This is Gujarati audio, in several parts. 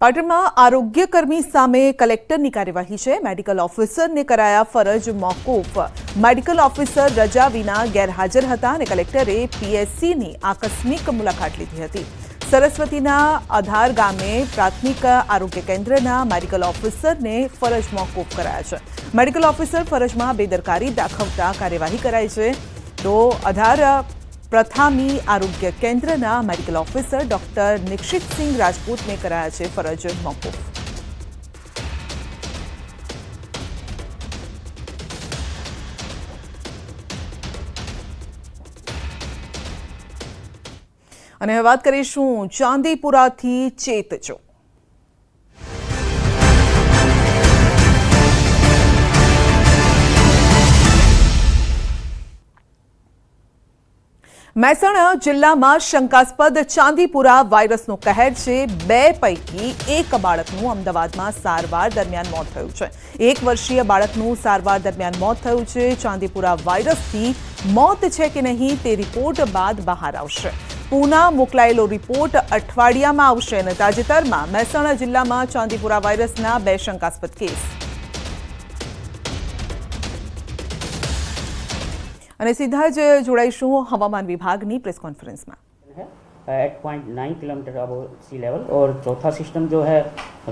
પાટણમાં આરોગ્યકર્મી સામે કલેક્ટરની કાર્યવાહી છે। મેડિકલ ઓફિસરને કરાયા ફરજ મોકૂફ। મેડિકલ ઓફિસર રજા વિના ગેરહાજર હતા અને કલેક્ટરે પીએસસીની આકસ્મિક મુલાકાત લીધી હતી। સરસ્વતીના અધાર ગામે પ્રાથમિક આરોગ્ય કેન્દ્રના મેડિકલ ઓફિસરને ફરજ મોકૂફ કરાયા છે। મેડિકલ ઓફિસર ફરજમાં બેદરકારી દાખવતા કાર્યવાહી કરાઈ છે। તો અધાર પ્રથામી આરોગ્ય કેન્દ્રના મેડિકલ ઓફિસર ડોક્ટર નિક્ષિતસિંહ રાજપૂતને કરાયા છે ફરજ મોકૂફ। અને હવે વાત કરીશું ચાંદીપુરાથી ચેતજો। મહેસાણા જિલ્લામાં શંકાસ્પદ ચાંદીપુરા વાયરસનો કહેર છે। 2 પૈકી 1 બાળકનું અમદાવાદમાં સારવાર દરમિયાન મોત થયું છે। 1 વર્ષીય બાળકનું સારવાર દરમિયાન મોત થયું છે। ચાંદીપુરા વાયરસથી મોત છે કે નહીં તે રિપોર્ટ બાદ બહાર આવશે। પૂના મોકલાયેલો રિપોર્ટ અઠવાડિયામાં આવશે અને તાજેતરમાં મહેસાણા જિલ્લામાં ચાંદીપુરા વાયરસના 2 શંકાસ્પદ કેસ અને સીધા જ જોડાઈશું હવામાન વિભાગની પ્રેસ કોન્ફરન્સમાં। 8.9 किलोमीटर अबव सी लेवल और चौथा सिस्टम जो है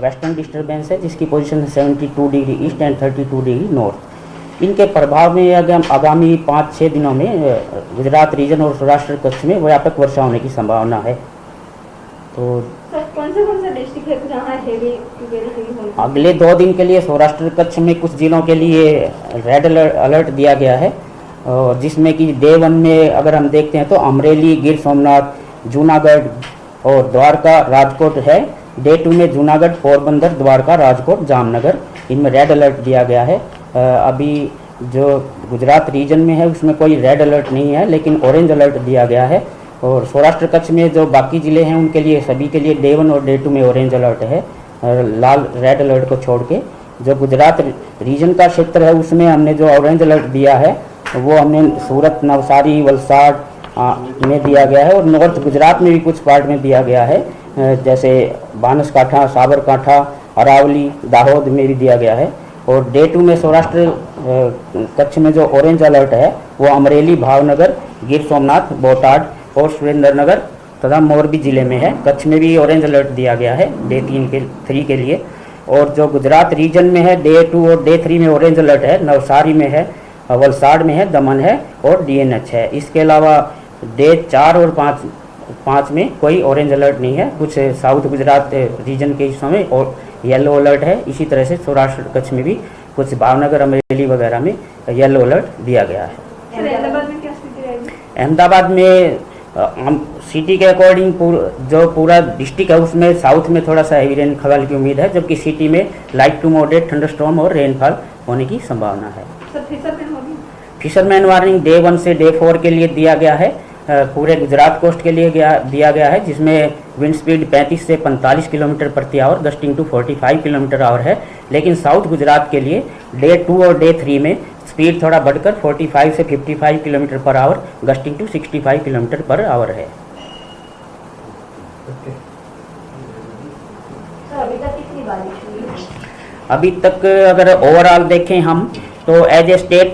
वेस्टर्न डिस्टर्बेंस है जिसकी पोजीशन है 72 degree east and 32 degree north. इनके प्रभाव में आगामी 5-6 दिनों में गुजरात रीजन और सौराष्ट्र कच्छ में व्यापक वर्षा होने की संभावना है। तो कौन से डिस्ट्रिक्ट है जहाँ हेवी अगले 2 दिन के लिए सौराष्ट्र कच्छ में कुछ जिलों के लिए रेड अलर्ट दिया गया है, और जिसमें कि डे 1 में अगर हम देखते हैं तो अमरेली, गिर सोमनाथ, जूनागढ़ और द्वारका, राजकोट है। डे 2 में जूनागढ़, पोरबंदर, द्वारका, राजकोट, जामनगर इनमें रेड अलर्ट दिया गया है। अभी जो गुजरात रीजन में है उसमें कोई रेड अलर्ट नहीं है, लेकिन ऑरेंज अलर्ट दिया गया है। और सौराष्ट्र कच्छ में जो बाकी ज़िले हैं उनके लिए सभी के लिए डे 1 और डे 2 में ऑरेंज अलर्ट है, लाल रेड अलर्ट को छोड़ के। जो गुजरात रीजन का क्षेत्र है उसमें हमने जो ऑरेंज अलर्ट दिया है वो हमने सूरत, नवसारी, वलसाड में दिया गया है, और नॉर्थ गुजरात में भी कुछ पार्ट में दिया गया है, जैसे बानसकांठा, साबरकांठा, अरावली, दाहोद में भी दिया गया है। और डे 2 में सौराष्ट्र कच्छ में जो ऑरेंज अलर्ट है वो अमरेली, भावनगर, गिर सोमनाथ, बोटाड और सुरेंद्रनगर तथा मोरबी जिले में है। कच्छ में भी ऑरेंज अलर्ट दिया गया है डे 3 के लिए। और जो गुजरात रीजन में है डे 2 और डे 3 में ऑरेंज अलर्ट है, नवसारी में है, वलसाड में है, दमन है और DNH है। इसके अलावा डे 4 और 5 में कोई ऑरेंज अलर्ट नहीं है। कुछ साउथ गुजरात रीजन के हिस्सों में और येलो अलर्ट है। इसी तरह से सौराष्ट्र कच्छ में भी कुछ भावनगर, अमरेली वगैरह में येलो अलर्ट दिया गया है। अहमदाबाद में क्या स्थिति रहेगी? अहमदाबाद में सिटी के अकॉर्डिंग जो पूरा डिस्ट्रिक्ट है उसमें साउथ में थोड़ा सा हेवी रेनफॉल की उम्मीद है, जबकि सिटी में लाइट टू मॉडरेट थंडरस्टॉर्म और रेनफॉल होने की संभावना है। फिशरमैन वार्निंग डे 1 से डे 4 के लिए दिया गया है। पूरे गुजरात कोस्ट के लिए दिया गया है, जिसमें विंड स्पीड 35 से 45 किलोमीटर प्रति hour, gusting to 45 kilometre hour है। लेकिन साउथ गुजरात के लिए डे 2 और डे 3 में स्पीड थोड़ा बढ़कर 45 से 55 kilometre per hour, gusting to 65 kilometre per hour है। अभी तक कितनी बारिश हुई? अभी तक अगर ओवरऑल देखें हम तो एज ए स्टेट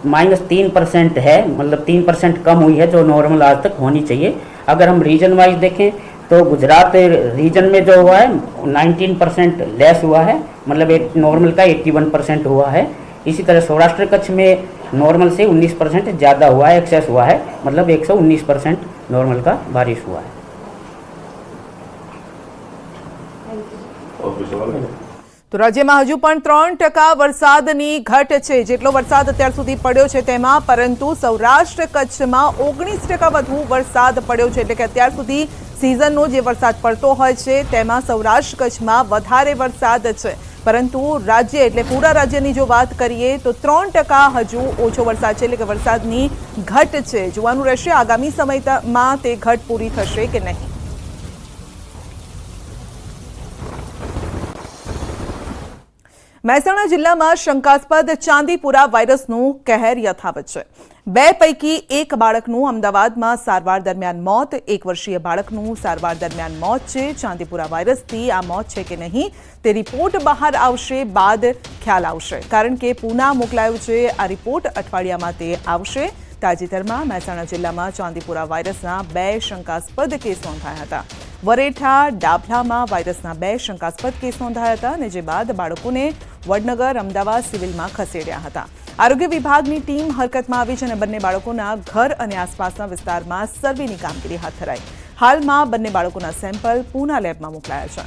-3% है, मतलब 3% कम हुई है जो नॉर्मल आज तक होनी चाहिए। अगर हम रीजन वाइज देखें तो गुजरात रीजन में जो हुआ है 19% लेस हुआ है, मतलब एक नॉर्मल का 81% हुआ है। इसी तरह सौराष्ट्र कच्छ में नॉर्मल से 19% ज़्यादा हुआ है, एक्सेस हुआ है, मतलब 119% नॉर्मल का बारिश हुआ है। તો રાજ્યમાં હજુ પણ 3% વરસાદની ઘટ છે જેટલો વરસાદ અત્યાર સુધી પડ્યો છે તેમાં, પરંતુ સૌરાષ્ટ્ર કચ્છમાં 19% વધુ વરસાદ પડ્યો છે। એટલે કે અત્યાર સુધી સિઝનનો જે વરસાદ પડતો હોય છે તેમાં સૌરાષ્ટ્ર કચ્છમાં વધારે વરસાદ છે, પરંતુ રાજ્ય એટલે પૂરા રાજ્યની જો વાત કરીએ તો 3% હજુ ઓછો વરસાદ છે, એટલે કે વરસાદની ઘટ છે। જોવાનું રહેશે આગામી સમયમાં તે ઘટ પૂરી થશે કે નહીં। મહેસાણા જિલ્લામાં શંકાસ્પદ ચાંદીપુરા વાયરસનું કહેર યથાવત છે. 2 પૈકી 1 બાળકનું અમદાવાદમાં સારવાર દરમિયાન મોત, 1 વર્ષીય બાળકનું સારવાર દરમિયાન મોત છે. ચાંદીપુરા વાયરસથી આ મોત છે કે નહીં તે રિપોર્ટ બહાર આવશે બાદ ખ્યાલ આવશે, કારણ કે પૂના મોકલાયું છે. આ રિપોર્ટ અઠવાડિયામાં તે આવશે. તાજેતરમાં મહેસાણા જિલ્લામાં ચાંદીપુરા વાયરસના 2 શંકાસ્પદ કેસ નોંધાયા હતા. વરેઠા ડાભલામાં વાયરસના 2 શંકાસ્પદ કેસ નોંધાયા હતા અને જે બાદ બાળકોને વડનગર અમદાવાદ સિવિલમાં ખસેડ્યા હતા. આરોગ્ય વિભાગની ટીમ હરકતમાં આવી છે અને બંને બાળકોના ઘર અને આસપાસના વિસ્તારમાં સર્વેની કામગીરી હાથ ધરાઈ. હાલમાં બંને બાળકોના સેમ્પલ પૂના લેબમાં મોકલાયા છે.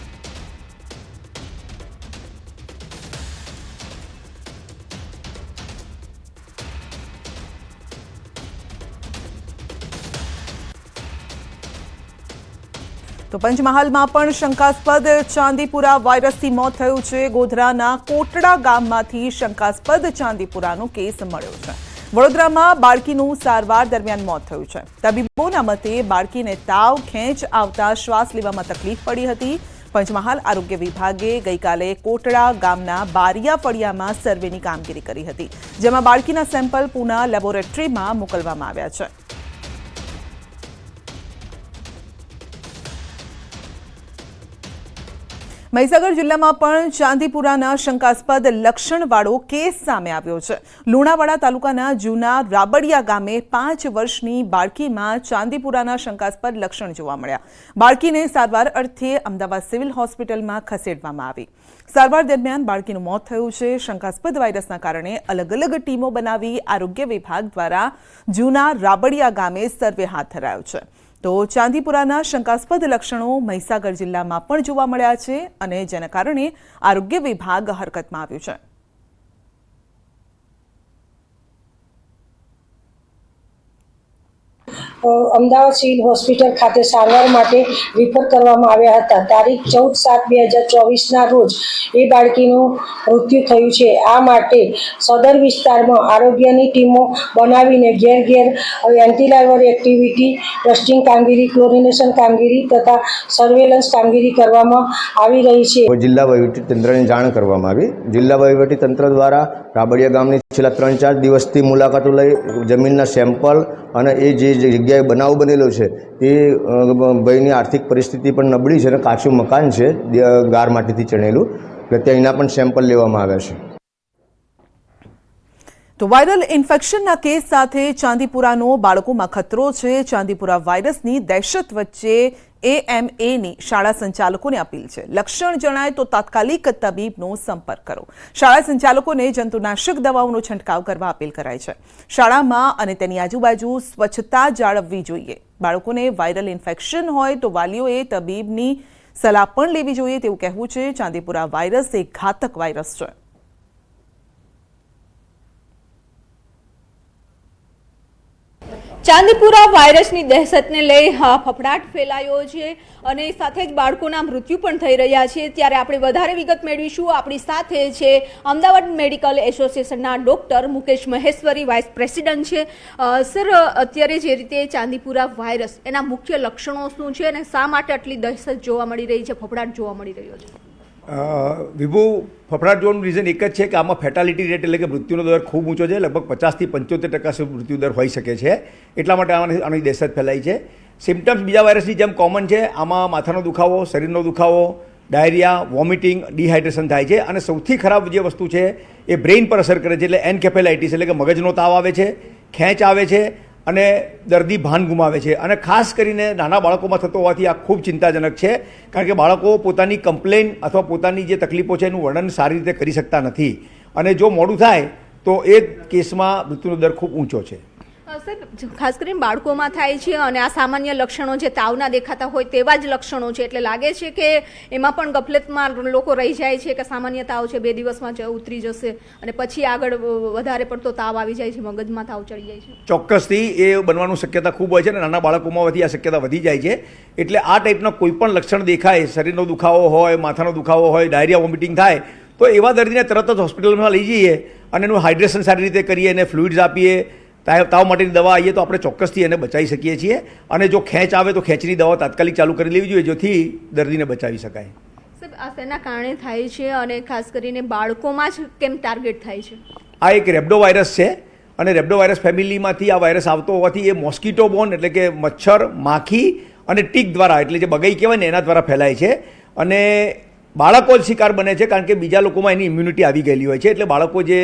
તો પંચમહાલમાં પણ શંકાસ્પદ ચાંદીપુરા વાયરસથી મોત થયું છે. ગોધરાના કોટડા ગામમાંથી શંકાસ્પદ ચાંદીપુરાનો કેસ મળ્યો છે. વડોદરામાં બાળકીનું સારવાર દરમિયાન મોત થયું છે. તબીબોના મતે બાળકીને તાવ, ખેંચ આવતા શ્વાસ લેવામાં તકલીફ પડી હતી. પંચમહાલ આરોગ્ય વિભાગે ગઈકાલે કોટડા ગામના બારિયા ફળિયામાં સર્વેની કામગીરી કરી હતી, જેમાં બાળકીના સેમ્પલ પૂના લેબોરેટરીમાં મોકલવામાં આવ્યા છે. મહીસાગર જિલ્લામાં પણ ચાંદીપુરાના શંકાસ્પદ લક્ષણવાળો કેસ સામે આવ્યો છે. લુણાવાડા તાલુકાના જૂના રાબડિયા ગામે 5 વર્ષની બાળકીમાં ચાંદીપુરાના શંકાસ્પદ લક્ષણ જોવા મળ્યા. બાળકીને સારવાર અર્થે અમદાવાદ સિવિલ હોસ્પિટલમાં ખસેડવામાં આવી. સારવાર દરમિયાન બાળકીનું મોત થયું છે. શંકાસ્પદ વાયરસના કારણે અલગ અલગ ટીમો બનાવી આરોગ્ય વિભાગ દ્વારા જૂના રાબડિયા ગામે સર્વે હાથ ધરાયો છે. તો ચાંદીપુરાના શંકાસ્પદ લક્ષણો મહીસાગર જિલ્લામાં પણ જોવા મળ્યા છે અને જેના કારણે આરોગ્ય વિભાગ હરકતમાં આવ્યું છે. અમદાવાદ સિવિલ હોસ્પિટલ ખાતે સારવાર માટે રિફર કરવામાં આવ્યા હતા. તારીખ 14/7/2024ના રોજ એ બાળકીનું મૃત્યુ થયું છે. આ માટે સદર વિસ્તારમાં આરોગ્યની ટીમો બનાવીને ઘેર ઘેર એન્ટીલાર્વલ એક્ટિવિટી, ટેસ્ટિંગ કામગીરી, ક્લોરિનેશન કામગીરી તથા સર્વેલન્સ કામગીરી કરવામાં આવી રહી છે. જિલ્લા વહીવટીતંત્રને જાણ કરવામાં આવી. જિલ્લા વહીવટીતંત્ર દ્વારા રાબડિયા ગામની છેલ્લા 3-4 દિવસથી મુલાકાતો લઈ જમીનના સેમ્પલ અને એ જે જગ્યાએ બનાવ બનેલો છે એ ભાઈની આર્થિક પરિસ્થિતિ પણ નબળી છે અને કાચું મકાન છે ગાર માટીથી ચણેલું, એટલે ત્યાંના પણ સેમ્પલ લેવામાં આવ્યા છે. તો વાયરલ ઇન્ફેક્શનના કેસ સાથે ચાંદીપુરાનો બાળકોમાં ખતરો છે. ચાંદીપુરા વાયરસની દહેશત વચ્ચે AMAની શાળા સંચાલકોને અપીલ છે. લક્ષણ જણાય તો તાત્કાલિક તબીબનો સંપર્ક કરો. શાળા સંચાલકોને જંતુનાશક દવાઓનો છંટકાવ કરવા અપીલ કરાઈ છે. શાળામાં અને તેની આજુબાજુ સ્વચ્છતા જાળવવી જોઈએ. બાળકોને વાયરલ ઇન્ફેક્શન હોય તો વાલીઓએ તબીબની સલાહ પણ લેવી જોઈએ તેવું કહેવું છે. ચાંદીપુરા વાયરસ એક ઘાતક વાયરસ છે. ચાંદીપુરા વાયરસની દહેશતને લઈ ફફડાટ ફેલાયો છે અને સાથે જ બાળકોના મૃત્યુ પણ થઈ રહ્યા છે. ત્યારે આપણે વધારે વિગત મેળવીશું. આપણી સાથે છે અમદાવાદ મેડિકલ એસોસિએશનના doctor Mukesh Maheshwari, vice president છે. સર, અત્યારે જે રીતે ચાંદીપુરા વાયરસ, એના મુખ્ય લક્ષણો શું છે અને શા માટે આટલી દહેશત જોવા મળી રહી છે, ફફડાટ જોવા મળી રહ્યો છે? વિભુ, ફફડાટ જોવાનું રીઝન એક જ છે કે આમાં ફેટાલિટી રેટ એટલે કે મૃત્યુનો દર ખૂબ ઊંચો છે. લગભગ 50 થી 75% સુધી મૃત્યુ દર હોઈ શકે છે. એટલા માટે આની દહેશત ફેલાઈ છે. સિમ્ટમ્સ બીજા વાયરસની જેમ કોમન છે. આમાં માથાનો દુખાવો, શરીરનો દુખાવો, ડાયરિયા, વોમિટિંગ, ડિહાઇડ્રેશન થાય છે અને સૌથી ખરાબ જે વસ્તુ છે એ બ્રેઇન પર અસર કરે છે. એટલે એન્કેફેલાઇટિસ એટલે કે મગજનો તાવ આવે છે, ખેંચ આવે છે અને દર્દી ભાન ગુમાવે છે. અને ખાસ કરીને નાના બાળકોમાં થતો હોવાથી આ ખૂબ ચિંતાજનક છે, કારણ કે બાળકો પોતાની કમ્પ્લેન અથવા પોતાની જે તકલીફો છે એનું વર્ણન સારી રીતે કરી શકતા નથી અને જો મોડું થાય તો એ કેસમાં મૃત્યુનો દર ખૂબ ઊંચો છે. સાહેબ, ખાસ કરીને બાળકોમાં થાય છે અને આ સામાન્ય લક્ષણો જે તાવના દેખાતા હોય તેવા જ લક્ષણો છે, એટલે લાગે છે કે એમાં પણ ગફલતમાં લોકો રહી જાય છે કે સામાન્ય તાવ છે, 2 દિવસમાં ઉતરી જશે અને પછી આગળ વધારે પડતો તાવ આવી જાય છે, મગજમાં તાવ ચડી જાય છે. ચોક્કસથી એ બનવાનું શક્યતા ખૂબ હોય છે અને નાના બાળકોમાં આ શક્યતા વધી જાય છે. એટલે આ ટાઈપના કોઈ પણ લક્ષણ દેખાય, શરીરનો દુખાવો હોય, માથાનો દુખાવો હોય, ડાયરિયા, વોમિટિંગ થાય તો એવા દર્દીને તરત જ હોસ્પિટલમાં લઈ જઈએ અને એનું હાઇડ્રેશન સારી રીતે કરીએ અને ફ્લુઇડ્સ આપીએ, તાવ માટેની દવા આવીએ તો આપણે ચોક્કસથી એને બચાવી શકીએ છીએ. અને જો ખેંચ આવે તો ખેંચની દવા તાત્કાલિક ચાલુ કરી લેવી જોઈએ, જેથી દર્દીને બચાવી શકાય. સાહેબ, આ શેના કારણે થાય છે અને ખાસ કરીને બાળકોમાં જ કેમ ટાર્ગેટ થાય છે? આ એક રેબડો વાયરસ છે અને રેબડો વાયરસ ફેમિલીમાંથી આ વાયરસ આવતો હોવાથી એ મોસ્કીટો બોર્ન એટલે કે મચ્છર, માખી અને ટીક દ્વારા એટલે જે બગઈ કહેવાય ને એના દ્વારા ફેલાય છે અને બાળકો જ શિકાર બને છે કારણ કે બીજા લોકોમાં એની ઇમ્યુનિટી આવી ગયેલી હોય છે એટલે બાળકો જે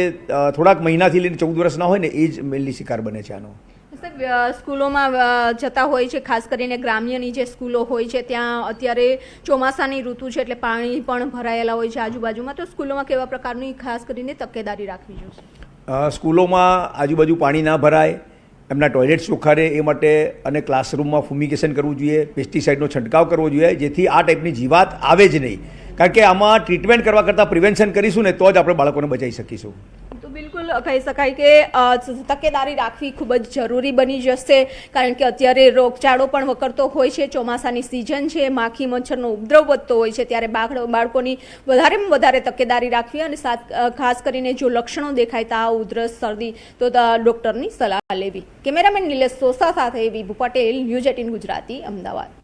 થોડાક મહિનાથી લઈને 14 વર્ષના હોય ને એ જ મેનલી શિકાર બને છે આનો. સાહેબ, સ્કૂલોમાં જતા હોય છે, ખાસ કરીને ગ્રામ્યની જે સ્કૂલો હોય છે ત્યાં અત્યારે ચોમાસાની ઋતુ છે એટલે પાણી પણ ભરાયેલા હોય છે આજુબાજુમાં, તો સ્કૂલોમાં કેવા પ્રકારની ખાસ કરીને તકેદારી રાખવી જોઈએ? સ્કૂલોમાં આજુબાજુ પાણી ના ભરાય, એમના ટોયલેટ ચોખ્ખા રહે એ માટે અને ક્લાસરૂમમાં ફુમિગેશન કરવું જોઈએ, પેસ્ટિસાઇડનો છંટકાવ કરવો જોઈએ જેથી આ ટાઈપની જીવાત આવે જ નહીં. કારણ કે આમાં ટ્રીટમેન્ટ કરવા કરતાં પ્રિવેન્શન કરીશું ને તો જ આપણે બાળકોને બચાવી શકીશું. તો બિલકુલ કહી શકાય કે તકેદારી રાખવી ખૂબ જ જરૂરી બની જશે કારણ કે અત્યારે રોગચાળો પણ વકરતો હોય છે, ચોમાસાની સિઝન છે, માખી મચ્છરનો ઉપદ્રવ વધતો હોય છે, ત્યારે બાળકોની વધારેમાં વધારે તકેદારી રાખવી અને ખાસ કરીને જો લક્ષણો દેખાય તાવ, ઉધરસ, શરદી તો ડૉક્ટરની સલાહ લેવી. કેમેરામેન નિલેશ સોસા સાથે વિભુ પટેલ, ન્યૂઝ 18 ગુજરાતી, અમદાવાદ.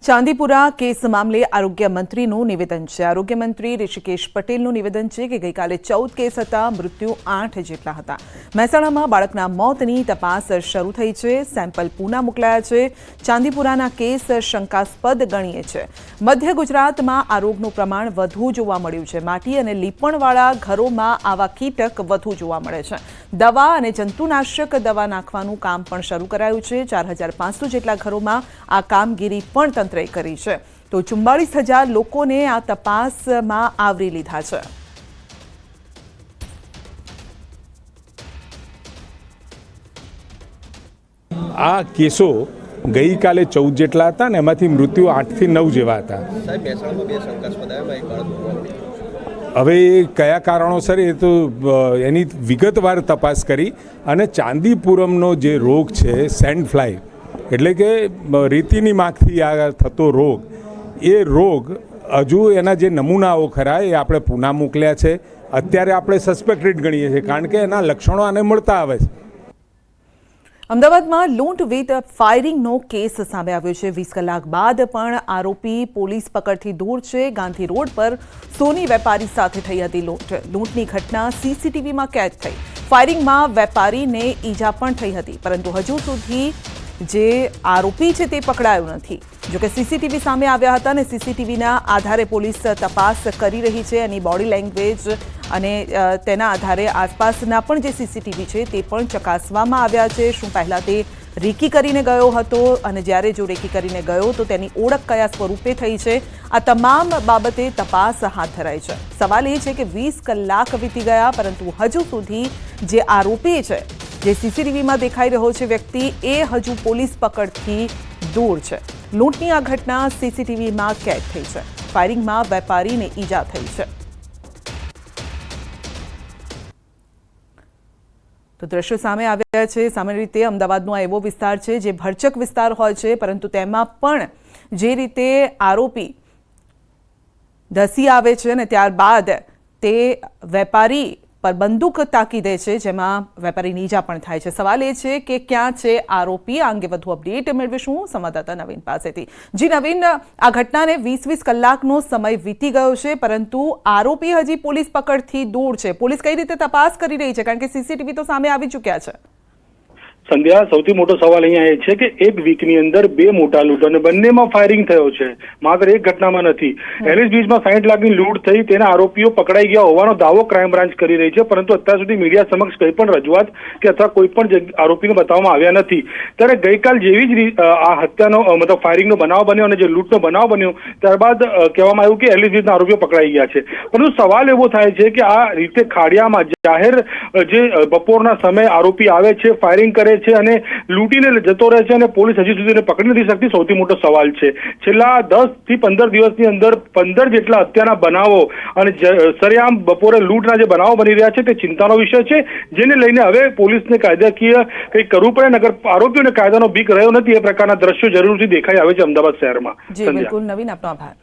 ચાંદીપુરા કેસ મામલે આરોગ્ય મંત્રીનું નિવેદન છે. આરોગ્ય મંત્રી ઋષિકેશ પટેલનું નિવેદન છે કે ગઈકાલે 14 કેસ હતા, મૃત્યુ 8 જેટલા હતા. મહેસાણામાં બાળકના મોતની તપાસ શરૂ થઈ છે, સેમ્પલ પૂના મોકલાયા છે. ચાંદીપુરાના કેસ શંકાસ્પદ ગણીએ છે. મધ્ય ગુજરાતમાં આ રોગનું પ્રમાણ વધુ જોવા મળ્યું છે. માટી અને લીપણવાળા ઘરોમાં આવા કીટક વધુ જોવા મળે છે. દવા અને જંતુનાશક દવા નાખવાનું કામ પણ શરૂ કરાયું છે. 4500 જેટલા ઘરોમાં આ કામગીરી પણ કરી છે. તો 44,000 લોકોને આ તપાસમાં આવરી લીધા છે. આ કેસો ગઈકાલે 14 જેટલા હતા ને એમાંથી મૃત્યુ 8 થી 9 જેવા હતા. હવે કયા કારણોસર એ તો એની વિગતવાર તપાસ કરી અને ચાંદીપુરમનો જે રોગ છે સેન્ડ ફ્લાય એટલે કે રેતીની માખથી આ થતો રોગ, એ રોગ હજુ એના જે નમૂનાઓ ખરા એ આપણે પૂના મોકલ્યા છે. અત્યારે આપણે સસ્પેક્ટેડ ગણીએ છીએ કારણ કે એના લક્ષણો આને મળતા આવે છે. અમદાવાદમાં લૂંટ વિથ ફાયરિંગનો કેસ સામે આવ્યો છે. 20 કલાક બાદ પણ આરોપી પોલીસ પકડથી દૂર છે. ગાંધી રોડ પર સોની વેપારી સાથે થઈ હતી લૂંટ. લૂંટની ઘટના સીસીટીવીમાં કેદ થઈ. ફાયરિંગમાં વેપારીને ઈજા પણ થઈ હતી, પરંતુ હજુ સુધી જે આરોપી છે તે પકડાયો નથી. જોકે સીસીટીવી સામે આવ્યા હતા અને સીસીટીવીના આધારે પોલીસ તપાસ કરી રહી છે. એની બોડી લેંગ્વેજ અને તેના આધારે આસપાસના પણ જે સીસીટીવી છે તે પણ ચકાસવામાં આવ્યા છે. શું પહેલાં તે રેકી કરીને ગયો હતો અને જ્યારે જો રેકી કરીને ગયો તો તેની ઓળખ કયા સ્વરૂપે થઈ છે, આ તમામ બાબતે તપાસ હાથ ધરાઈ છે. સવાલ એ છે કે 20 કલાક વીતી ગયા પરંતુ હજુ સુધી જે આરોપી છે, જે સીસીટીવીમાં દેખાઈ રહ્યો છે વ્યક્તિ, એ હજુ પોલીસ પકડથી દૂર છે. લૂંટની આ ઘટના સીસીટીવીમાં કેદ થઈ છે. ફાયરિંગમાં વેપારીને ઈજા થઈ છે. તો દ્રશ્યો સામે આવ્યા છે. સામાન્ય રીતે અમદાવાદનો આ એવો વિસ્તાર છે જે ભરચક વિસ્તાર હોય છે, પરંતુ તેમાં પણ જે રીતે આરોપી ધસી આવે છે અને ત્યારબાદ તે વેપારી પર બંદૂક તાકી દે છે, જેમાં વેપારીની ઈજા પણ થાય છે. સવાલ એ છે કે ક્યાં છે આરોપી? આ અંગે વધુ અપડેટ મેળવીશું સંવાદદાતા નવીન પાસેથી. જી નવીન, આ ઘટનાને 20 કલાકનો સમય વીતી ગયો છે પરંતુ આરોપી હજી પોલીસ પકડથી દૂર છે. પોલીસ કઈ રીતે તપાસ કરી રહી છે? કારણ કે સીસીટીવી તો સામે આવી ચૂક્યા છે. સંધ્યા, સૌથી મોટો સવાલ અહીંયા એ છે કે એક વીકની અંદર 2 મોટા લૂંટ અને બંનેમાં ફાયરિંગ થયો છે, માત્ર એક ઘટનામાં નથી. એલિસ બ્રિજમાં 60 લાખની લૂંટ થઈ, તેના આરોપીઓ પકડાઈ ગયા હોવાનો દાવો ક્રાઇમ બ્રાન્ચ કરી રહી છે, પરંતુ અત્યાર સુધી મીડિયા સમક્ષ કંઈ પણ રજૂઆત કે અથવા કોઈ પણ આરોપીને બતાવવામાં આવ્યા નથી. ત્યારે ગઈકાલ જેવી જ આ હત્યાનો મતલબ ફાયરિંગનો બનાવ બન્યો અને જે લૂંટનો બનાવ બન્યો ત્યારબાદ કહેવામાં આવ્યું કે એલિસ બ્રિજના આરોપીઓ પકડાઈ ગયા છે. પરંતુ સવાલ એવો થાય છે કે આ રીતે ખાડિયામાં જાહેર જે બપોરના સમયે આરોપી આવે છે, ફાયરિંગ કરે છે અને લૂંટીને જતો રહે છે અને પોલીસ હજી સુધી એને પકડી નથી શકતી, સૌથી મોટો સવાલ છે. છેલ્લા 10 થી 15 દિવસની અંદર 15 જેટલા હત્યાના બનાવો અને સરેઆમ બપોરે લૂંટના જે બનાવો બની રહ્યા છે તે ચિંતાનો વિષય છે, જેને લઈને હવે પોલીસને કાયદાકીય કંઈક કરવું પડે. નગર આરોપીઓને કાયદાનો બીક રહ્યો નથી એ પ્રકારના દ્રશ્યો જરૂરથી દેખાઈ આવે છે અમદાવાદ શહેરમાં. જી બિલકુલ નવીન, આપનો આભાર.